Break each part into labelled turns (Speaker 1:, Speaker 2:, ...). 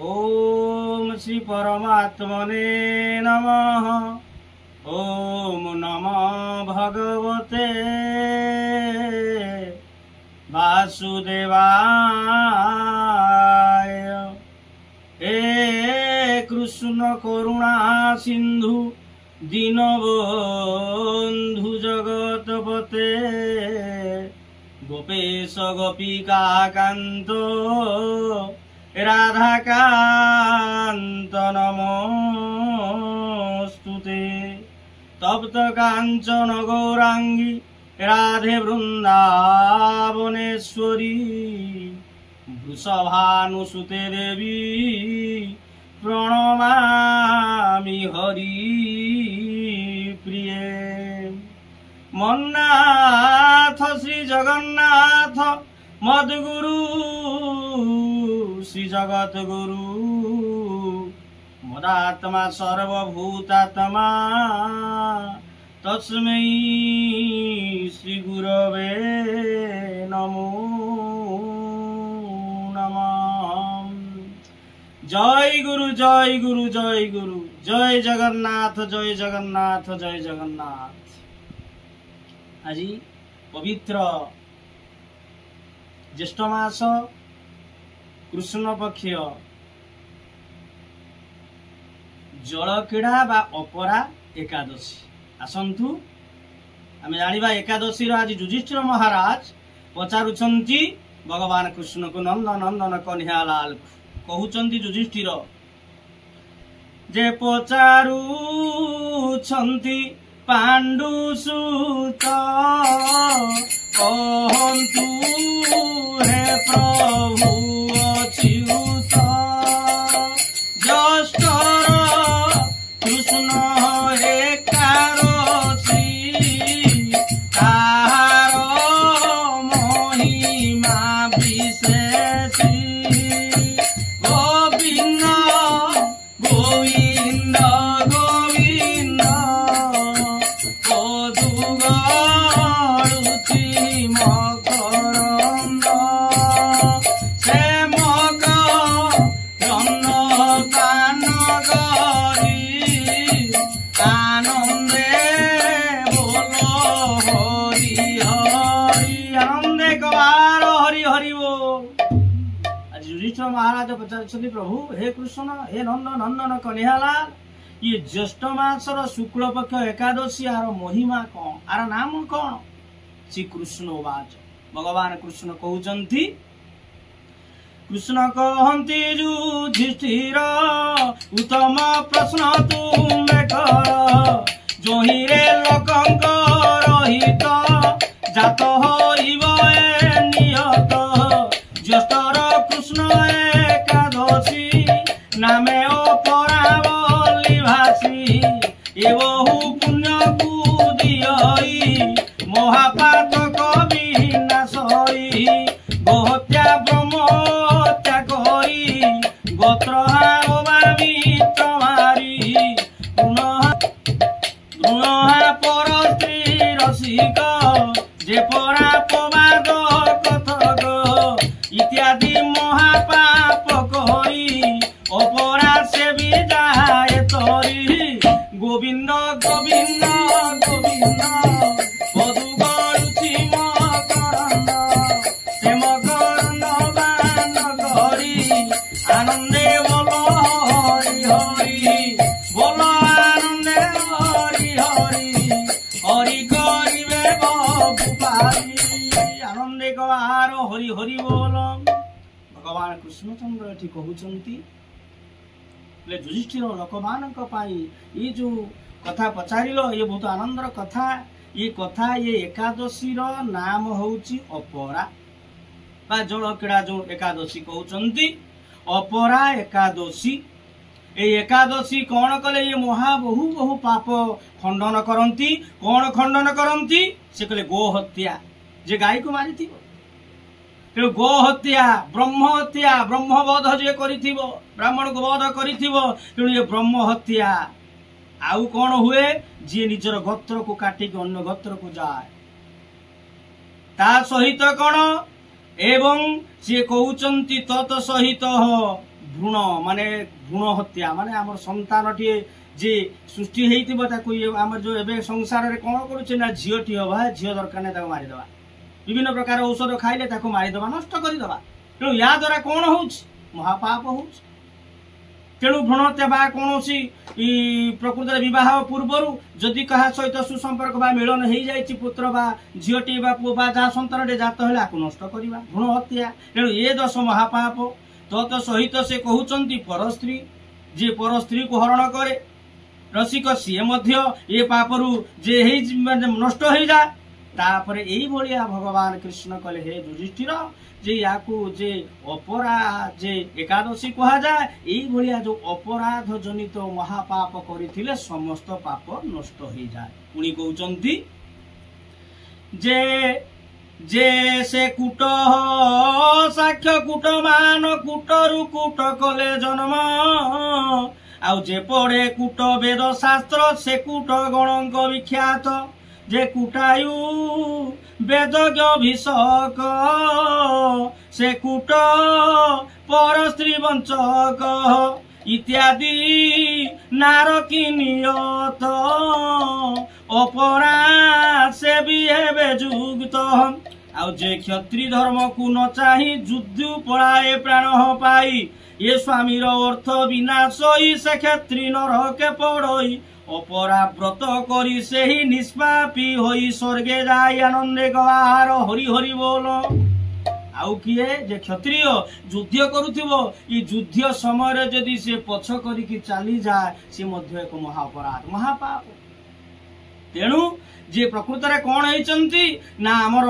Speaker 1: ओम श्री परमात्मने नमः। ओम नमो भगवते वासुदेवाय। हे कृष्ण करुणा सिंधु दीनबंधु जगतपते गोपेश गोपिका कांत राधाकांत नमोस्तुते। तप्त कांचन गौरांगी राधे वृंदावनेश्वरी वृषभानुसुते देवी प्रणमामि हरि प्रिये। मन्नाथ श्री जगन्नाथ मद्गुरु श्री जगत गुरु मदात्मा सर्वभूतात्मा तस्मै श्री गुरवे नमो नमः। जय गुरु जय गुरु जय गुरु। जय जगन्नाथ जय जगन्नाथ जय जगन्नाथ। आज पवित्र ज्येष्ठ मास कृष्ण पक्ष जलक्रीड़ा बा अपरा एकादशी। आसंतु आम जाना एकादशी आज युधिष्ठिर महाराज पचारुंट भगवान कृष्ण को नंदन नंदन कन्हैयालाल कहउचंती युधिष्ठिर जे पचारुंट पांडुसुत कहतु हे प्रभु अच्युत ज्येष्ठर कृष्ण एकादशी ताहार महिमा विशेषी। गोविंद गोविंद गोविंद पदुगरुचि मकरंद से मक जन्न पान करी आनंदे बोलो हरि हरि। आनंदे कबार हरि हरि बोल। आज युधिष्ठिर महाराज पचार प्रभु हे कृष्ण हे नंदन नंदन कन्हैयालाल ये ज्येष्ठ मासर शुक्ल पक्ष एकादशी आर महिमा कौन आर नाम कौन। श्री कृष्ण उवाच भगवान कृष्ण कहउचंती कृष्ण कहंती युधिष्ठिर उत्तम प्रश्न तुमे कर जोहिरे लोकंक रहित जात होइब नियत ज्येष्ठर कृष्ण एकादशी नामे अपरा बोली भाषी ए बहु पुण्य कुदियई महापातक विनाशई गोहत्या ब्रह्मत्या करी गोत्र भावित मारी गुणहा पर स्त्री रसिक जे परा पवाद कथक इत्यादि महापाप करी अपरा से भी जाए तरी। गोविंद गोविंद गोविंद पदु गरुचि मकरंद से मकरंद बान करी आनंदे बोलो हरि हरि बोलो आनंदे हरि हरि हरि करिबे बहुपारी। आनंदे कबार हरि हरि बोल। भगवान कृष्णचंद्र एठी कहउचंती युधिष्ठिर लोकमानक पाई ये जो कथा पचारिलो ये बहुत आनंदर कथा। ये कथा ये एकादशी रो नाम होउची अपरा बा जलक्रीड़ा जो एकादशी कहउचंती अपरा एकादशी। ए एकादशी कौन कले ये महा बहु बहु पाप खंडन करंती। कौन खंडन करंती से कले गो हत्या जे गाय को मारी थी तेणु गो हत्या ब्रह्मवध जे करिथिबो ब्राह्मण को वध करिथिबो तेणु ये ब्रह्म हत्या। आउ कौन हुए जी निजर गोत्र को काटिक अन्य गोत्र को जाए ता सहित कौन एवं सी कहउचंती तत सहित भ्रूण माने भ्रूण हत्या माने आम संतानटी जे सृष्टि होइतिबो ताकू आम जो एबे संसार रे कोन करूचे ना झीओटी हवा झीओ दरकार नै ताको मारि देबा विभिन्न प्रकार औषध खाइले ताको मारि देबा नष्ट करि देबा तेणु या द्वारा कोन होउछ महापाप होउछ तेणु भ्रूण हत्या बा कोनोसी प्रकृत विवाह पूर्वर जदि कहा सहित सुसंपर्क बा मिलन हो जाइछि पुत्र बा झीओटी बा पुओ बा जा संतानटे जात हेले आकु नष्ट करिबा भ्रूण हत्या तेणु ए दश महापाप तत सहित से कहउचंती पर स्त्री जे पर स्त्री को हरण करे रसिक सी मध्य ए पापरु जे नष्ट हो जाए तापर एई भलिया भगवान कृष्ण कले हे युधिष्ठिर जे याकू जे अपराध जे एकादशी कहा जाए एई भलिया जो अपराध जनित महापाप करिथिले समस्त पाप नष्ट हो जाए पुणी कहउचंती जे जे से कूट साक्ष्य कूटमान कूटरु कूट कले जन्म आउ जे पढ़े कूट वेद शास्त्र से कूट गणक विख्यात जे कूटायु वेदज्ञ भिषक से कूट पर स्त्री वंचक इत्यादि नारकी नियत अपराध से भी हेबे जुक्त आउ जे क्षत्रि धर्म को न चाही युद्ध पड़ाए प्राण पाई ये स्वामीर अर्थ विनाश से क्षत्रि नरके पड़ई अपरा व्रत करी से ही निष्पापी होई स्वर्गे जाय आनंदे गवार हरि हरि बोल आउ किए जे क्षत्रिय युद्ध करुथिबो ई युद्ध समय जदि से पछ करिकी चली जाए से मध्य एक महाअपराध महापाप तेणु जे प्रकृत रे कोन होइचंती ना हमर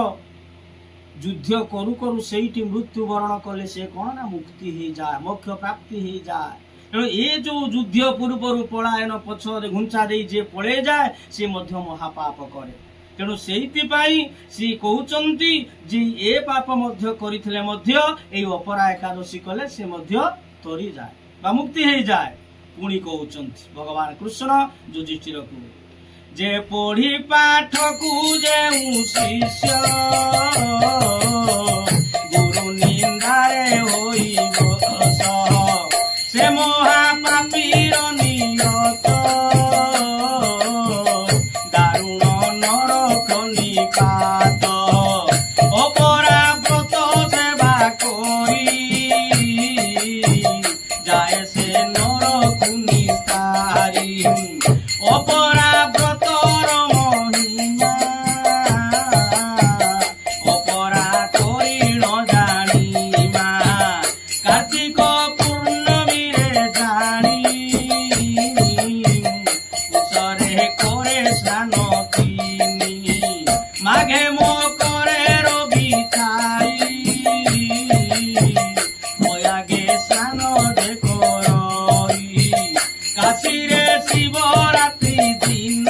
Speaker 1: युद्ध करू करू सेठी मृत्यु वरण कले से कोन ना मुक्ति ही जाए मोक्ष प्राप्ति ही जाए तेणु ये जो युद्ध पूर्व पलायन पछरे घुंचा दे जे पळे जाए से मध्य महापाप करे तेणु सेहितिपाई सी कहउचंती जे ए पाप मध्य करिथिले मध्य एई अपरा एकादशी कले से मध्य तरी जाए बा मुक्ति हे जाए पुणी कहउचंती भगवान कृष्ण युधिष्ठिर को जे पढ़ी पाठ को जे शिष्य गुरु निंदारे होइबो से महापापीर नियत दारुण नरक निपात अपरा व्रत सेवा करी जाए से नरक निस्तारी अपरा व्रतर महिमा अपरा करी न जानिमा कार्तिक माघे मो करे रवि खाई मयागे स्नान देखो रही काशी रे शिवरात्रि दिन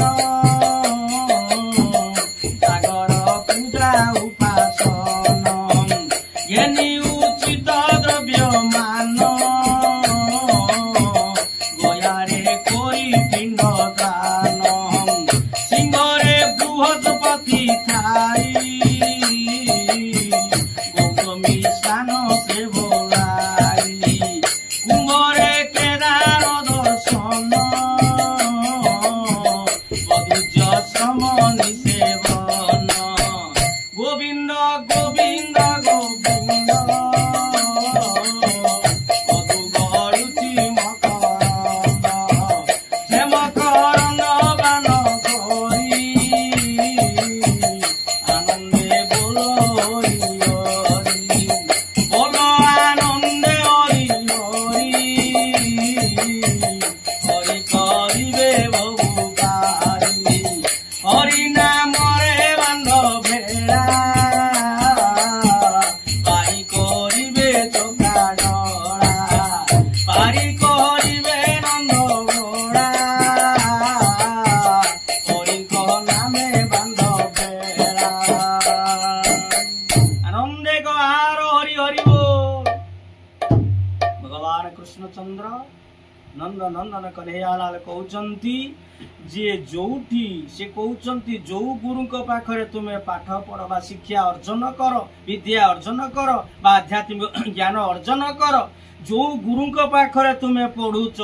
Speaker 1: सागर पूजा उपासन ज्ञानी उचित द्रव्य मान गयारे कोई पिंड दान सिंहरे बृहस्पति थाई गौतमी स्नान से बोलाई कुंभरे केदार दर्शन बदुज श्रमणि सेवन गोविंद गोविंद गोविंद मधु गलुची मकरंद से मकरंद बान करी आनंदे बोलो हरि हरि बोलो आनंदे हरि हरि हरि करिबे बहु पारी हरि नाम रे बांध भेड़ा पारी करिबे चोका डोरा पारी करिबे नंद घोड़ा हरि नामे बांध भेड़ा आनंदे गहार हरि हरि बोल भगवान कृष्णचंद्र नंद नंदन कन्हैयालाल कहउचंती जे जोठी से कहउचंती जो गुरु को पाखरे तुमे पाठ पढ़ बा शिक्षा अर्जन कर विद्या अर्जन कर बा आध्यात्मिक ज्ञान अर्जन कर जो गुरु को पाखरे तुमे पढ़ुच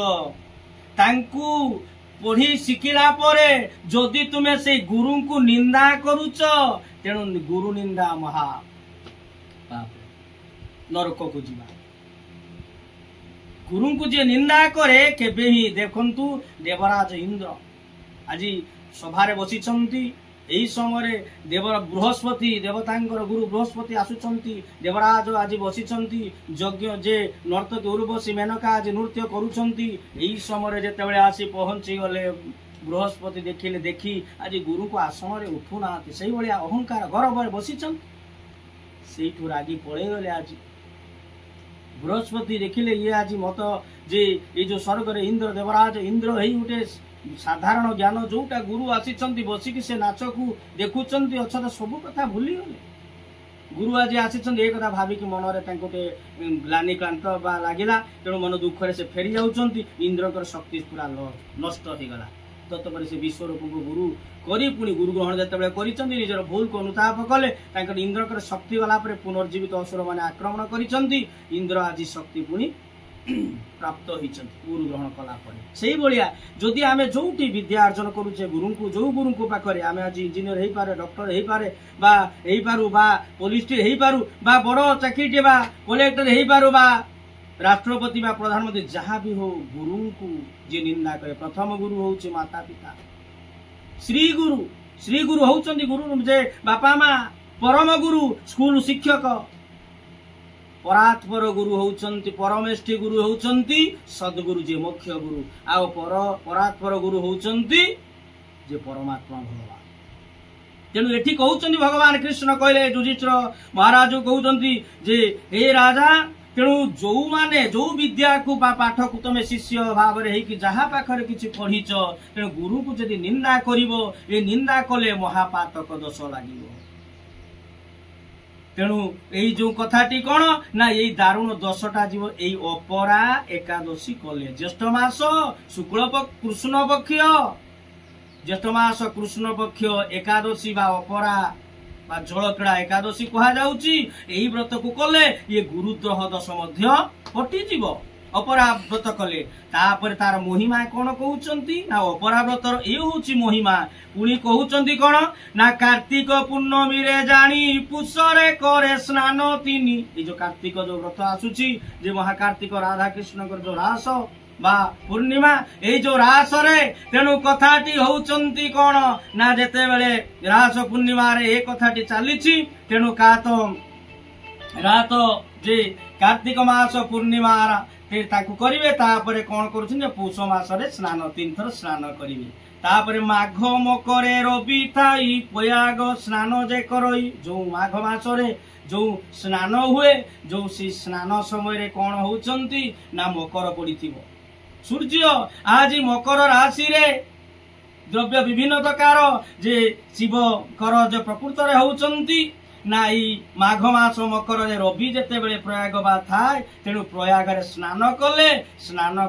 Speaker 1: तांकू पढ़ी शिखिला परे जदि तुमे से गुरु को निंदा करूच तेणु गुरु निंदा महा पाप नरक को जीवा गुरु को जे निंदा करे केबे ही देखंतु देवराज इंद्र आज सभारे बसिछंती एही समय देवर बृहस्पति देवतांकर गुरु बृहस्पति आसुचंती देवराज आज बसिछंती यज्ञ जे नर्तकी उर्वशी मेनका आज नृत्य करूछंती एही समय जेतेबेले आसी पहुंची गले बृहस्पति देखिले देखी आज गुरु को आसन रे उठु नाती सही भलिया अहंकार गर्व बसिछन सेठु रागी पळे गले आज बृहस्पति देखिले ये आज मत जे ये जो स्वर्ग रे इंद्र देवराज इंद्र हेई उठे साधारण ज्ञान जोटा गुरु आसीचंती बसिकी से नाच को देखुचंती अच्छा सब कथा भूली गले गुरु आज आसीचंती ए कथा भाबी कि मन रे तांकोटे ग्लानि क्लांत बा लागिला तेणु मन दुख रे से फेरी जाउचंती इंद्रकर शक्ति पूरा नष्ट हो गला तत्पर से विश्वरूप को गुरु करी पुणी गुरु ग्रहण जेतेबेले करिचंती निजर भूल को अनुताप कले तांकर इंद्रकर शक्ति गला परे पुनर्जीवित असुर माने आक्रमण करिचंती इंद्र आज शक्ति पुणी प्राप्त होइचंती गुरु ग्रहण कला परे सेही भलिया जदि आमे जोटी विद्या अर्जन करूचे गुरु को जो गुरु को पाखरे आमे आज इंजीनियर हेई पारे डॉक्टर हेई पारे बा हेई पारु बा पुलिस हेई पारु बा बड़ चाकरी बा कलेक्टर हेई पारु बा राष्ट्रपति बा प्रधानमंत्री जहाँ भी हो गुरु को जे निंदा करे प्रथम गुरु होउचे माता पिता श्री गुरु होउचंदी गुरु जे बापा माँ परम गुरु स्कूल शिक्षक परात्पर गुरु होउचंती परमेष्ठी गुरु होउचंती सद्गुरु जे मुख्य गुरु आ परात्पर गुरु होउचंती जे परमात्मा भगवान तेणु एठी कहउचंदी भगवान कृष्ण कहले युधिष्ठिर महाराज कहउचंती जे हे राजा तेणु जो माने जो विद्या को पाठ को तुम शिष्य भाव रे जहा पाखरे किछि पढ़ीच तेणु गुरु को जदि निंदा करिवो ए निंदा कले महापातक दोष लागिवो तेणु एई जो कथाटी कोन ना एई दारुण दोषटा जीव एई अपरा एकादशी कले ज्येष्ठ मास शुक्ल कृष्ण पक्ष ज्येष्ठ मास कृष्ण पक्ष एकादशी बा अपरा जलक्रीड़ा एकादशी कहा जाउची एही व्रत को कले ये गुरुद्रोह दोष मध्य हटि जीव अपरा व्रत कले तापर तार महिमा कोन कहउचंती ना अपरा व्रतर ए होची महिमा पुणी कहउचंती कोन ना कार्तिक पूर्णमी रे जानी पुषरे करे स्नान तिनी ए जो कार्तिक जो व्रत आसुची जे महाकार्तिक राधा कृष्ण कर जो रास बा पूर्णिमा ए जो रास रे तेणु कथाटी होउचंती कोन ना जेते बेले रास पूर्णिमा रे ए कथाटी चालीछि तेणु का तो रात जे कार्तिक मास पूर्णिमा फिर ताकू करिवे तापरे कोन करूछन जे पौष मास रे स्नान 3 थर स्नान करिवे तापरे माघ मकरे रवि थाई प्रयाग स्नान जे करई जो माघ मास रे जो स्नान हुए जो सी स्नान समय रे कोन होउचंती ना मकर पड़िथिबो सूर्य आज मकर राशि रे द्रव्य विभिन्न प्रकार जे शिव कर जो प्रकृत रे होउचंती ना माघ मास मकर रवि जेते बेले प्रयाग बा थाए तेणु प्रयाग रे स्नान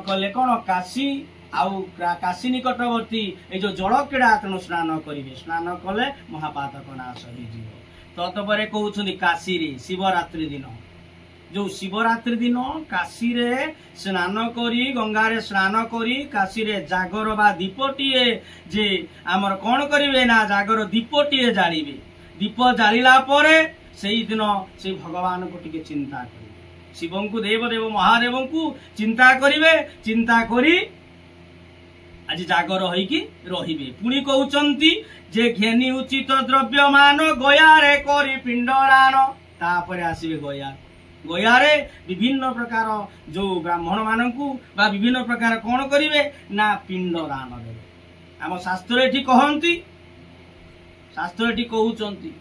Speaker 1: कले कोन काशी आउ काशी निकटवर्ती ए जो जल क्रीड़ा तेणु स्नान करिवे स्नान कले महापातक नाश हो जीव ततपरे कहउछंती काशी रे शिवरात्रि दिन जो शिवरात्रि दिन काशी रे स्नान करी गंगा रे स्नान करी काशी रे जागर बा दीपटीए जे आमर कोन करिवे ना जागर दीपटीए जालिबे दीप जालिला परे सेही दिन से भगवान को टिके चिंता करिवे शिवं को देव देव महादेव को चिंता करिवे चिंता करी आज जागर होइकी रहिबे पुणी कहउचंती जे घेनी उचित द्रव्य मान गया रे करी पिंडदान तापरे आसीबे गया रे विभिन्न प्रकार जो ब्राह्मण मानकू बा विभिन्न प्रकार कोन करिवे ना पिंडदान देबे आम शास्त्र एठी कहंती शास्त्र एठी कहउचंती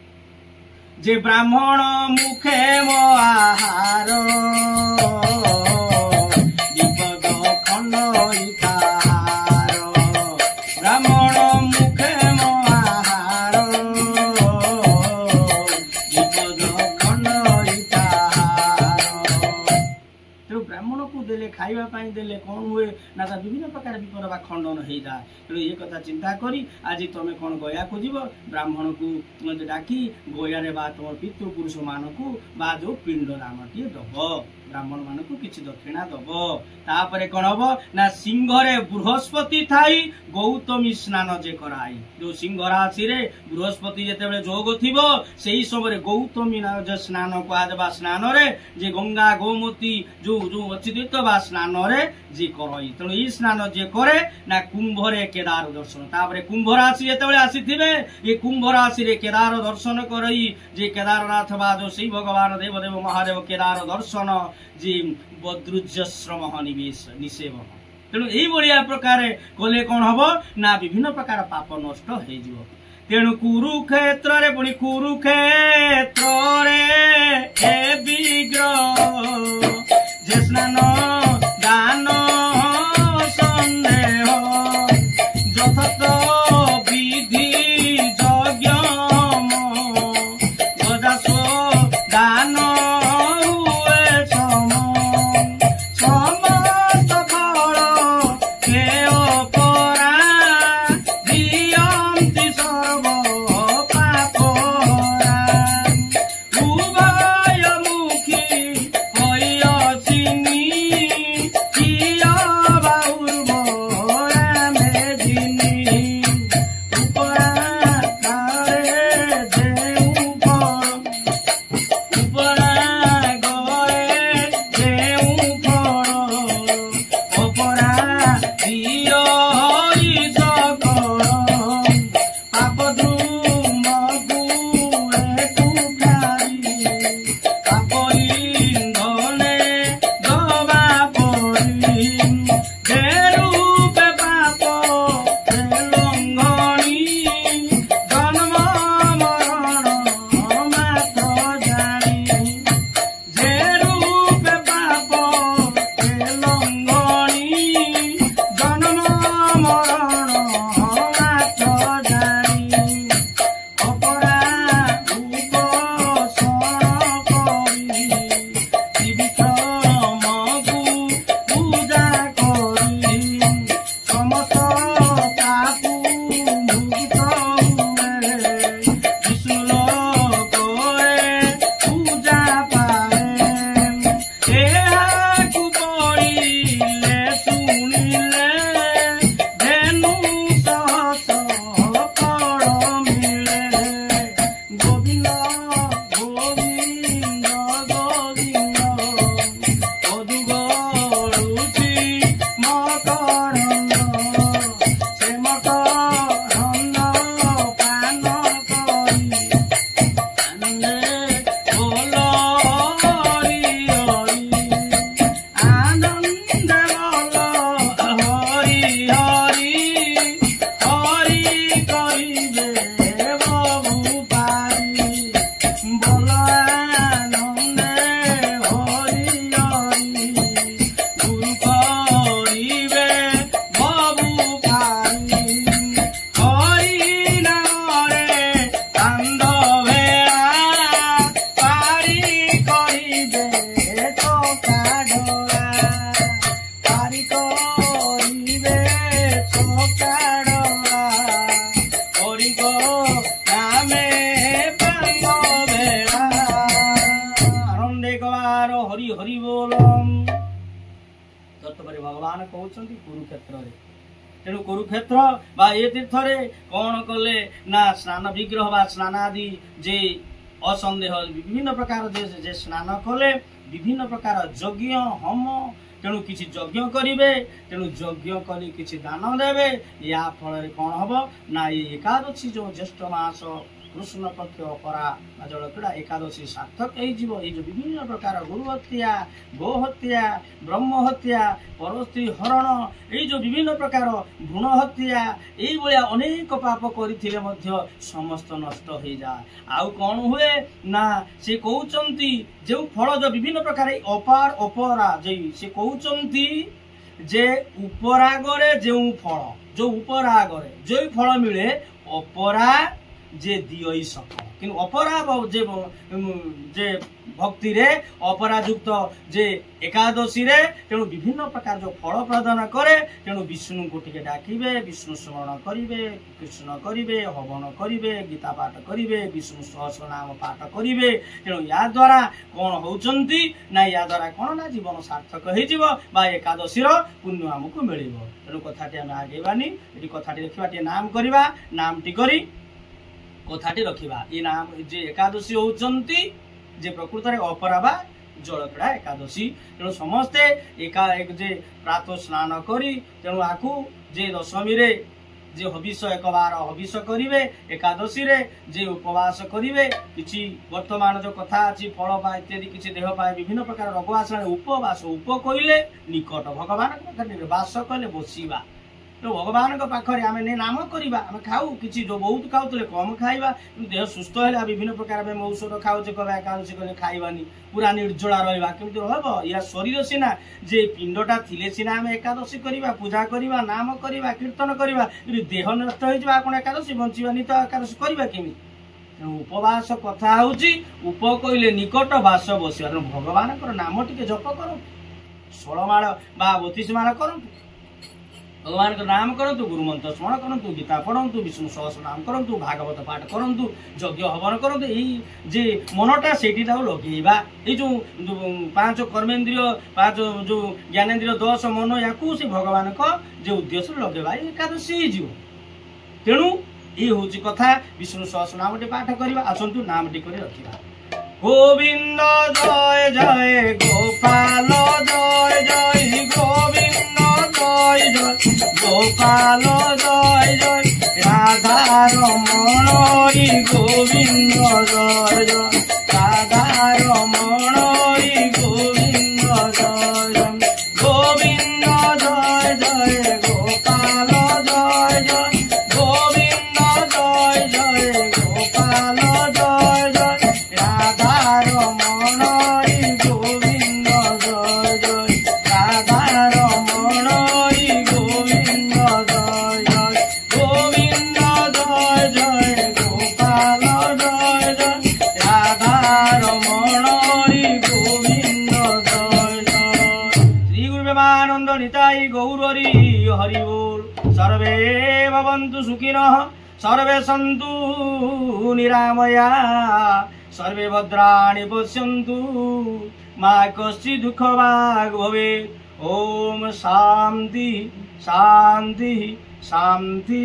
Speaker 1: जे ब्राह्मण मुखे मो आहार विपद खंड इताहार ब्राह्मण मुखे मो आहार विपद खंड इताहार ब्राह्मण को देले खाइबा देले कौन हुए ना विभिन्न प्रकार विपद बा खंडन हो जाए। तेणु ये कथा चिंता करी आज तुम कौन गया खोज ब्राह्मण को डाकी गया बा तुम पितृपुरुष मान को बा जो पिंड नाम टी दब ब्राह्मण मान को किसी दक्षिणा दब। तापर कौन हम ना सिंहरे बृहस्पति थाई गौतमी स्नान जे कराई जो सिंह राशि रे बृहस्पति जिते जोग थी से समय गौतमी जो स्नान कह स्नान रे जे गंगा गोमती जो जो अच्छी बा स्नान रे जे करई। तेणु ये स्नान जे करे ना कुंभरे केदार दर्शन तापर कुंभ राशि जिते आसी ये कुंभ राशि रे केदार दर्शन करई जे केदारनाथ बा जो श्री भगवान देवदेव महादेव केदार दर्शन जे बद्रुज्यश्रम निवेश निषेवन। तेणु यही प्रकार कले कौन हम ना विभिन्न प्रकार पाप नष्ट हो। तेणु कुरुक्षेत्र रे पुणी कुरुक्षेत्र रे ए विग्रह जे स्नान दान संदेह यथार्थ विधि यज्ञ गदास दान भगवान कहते कुरुक्षेत्र तेणु कुरुक्षेत्र बा ये तीर्थ कौन कले ना स्नान विग्रह बा स्नानादि जे असंदेह विभिन्न प्रकार जे स्नान कले विभिन्न प्रकार यज्ञ होम तेणु किसी यज्ञ करेंगे तेणु यज्ञ करी किसी दान देवे या फल कौन हम ना ये एकादशी जो ज्येष्ठ मास कृष्ण पक्ष अपरा जलक्रीड़ा एकादशी सार्थक हो जो विभिन्न प्रकार गुरु हत्या गो हत्या ब्रह्म हत्या परस्त्री हरण ये जो विभिन्न प्रकार भ्रूण हत्या ये अनेक पाप करथिले समस्त नष्ट हो जाए। आउ कौन हुए ना से कहउचंती जो फल जो विभिन्न प्रकार अपार अपरा से कहउचंती जे उपरागरे जो फल जो उपरागरे जो फल मिले अपरा जे दियई सक कि अपरा जे भक्ति रे अपरायुक्त जे एकादशी रे तेणु विभिन्न प्रकार जो फल प्रदान करे तेणु विष्णु को टिके डाकिबे विष्णु स्मरण करिवे कृष्ण करिवे हवन करिवे गीता पाठ करिवे विष्णु सहस्र नाम पाठ करिवे तेणु या द्वारा कौन होउचंती ना या द्वारा कौन ना जीवन सार्थक हो जिवो बा एकादशी रो पुण्य हमकु मिलिबो तेणु कथाटी आमे आगेबानी एटी कथाटी रखिबा टे नाम करिबा नामटी करी कथाटी रखिबा ई नाम जे एकादशी होउचंती जे प्रकृत रे अपराबा जलखेड़ा एकादशी तेणु समस्ते एक जे प्रातः स्नान करी तेणु आकु जे दशमी रे जे हविष एक बार हविष करिवे एकादशी रे जे उपवास करिवे किछि वर्तमान जो कथा अछि फल बा इत्यादि किछि देह पाए विभिन्न प्रकार रोग आसने उपवास उप कइले निकट भगवान पाखरे वास कले बसिबा तो भगवान पाखरे आमे ने नाम करिबा आमे खाऊ किछि जो बहुत खाउतले कम खाइबा देह सुस्थ हेला विभिन्न प्रकार में औषध खाउचे कबा एकादशी कले खाइबानी पूरा निर्जला रहबा केमति रहबो या शरीर सिना जे पिंडटा थिले सिना आमे एकादशी करिबा पूजा करिबा नाम करिबा कीर्तन करिबा यदि देह नष्ट होई जबा कोन एकादशी बंचिबानी तो एकादशी करिबा केमि उपवास कथा होउची उप कइले निकट वास बसिबा भगवान नाम टिके जप करो 16 माळ बा 32 माळ करो भगवान का नाम करंतु गुरु मंत्र स्मरण करंतु गीता पढ़ंतु विष्णु सहस्र नाम करंतु भागवत पाठ करंतु यज्ञ हवन करंतु एई जे मनटा सेठीटा लगेइबा ए जो 5 कर्मेंद्रिय 5 जो ज्ञानेंद्रिय 10 मन याकू से भगवान का जे उद्देश्य लगेबा एकादशी जीव तेणु ए होची कथा विष्णु सहस्र नाम पाठ करिबा आसंतु नाम टी करे रखिबा गोविंद जय जय गोपाल जय जय गोविंद जय जय गोपाल जय जय राधा रमण गोविंद जय जय राधा रमण गोविंद जय जय गोविंद जय जय गोपाल जय जय गोविंद जय जय गोपाल जय जय राधा रमण गोविंद जय जय राधा रमण गोविंद जय जय गोविंद जय जय गोपाल जय जय राधा रमण गोविंद जय जय श्री गुरु प्रेमानंद निताई गौर हरि बोल सर्वे भवन्तु सुखिनः सर्वे सन्तु निरामया सर्वे भद्राणि पश्यन्तु मा कश्चित् दुःखभाग् भवेत् ओम शांति शांति शांति।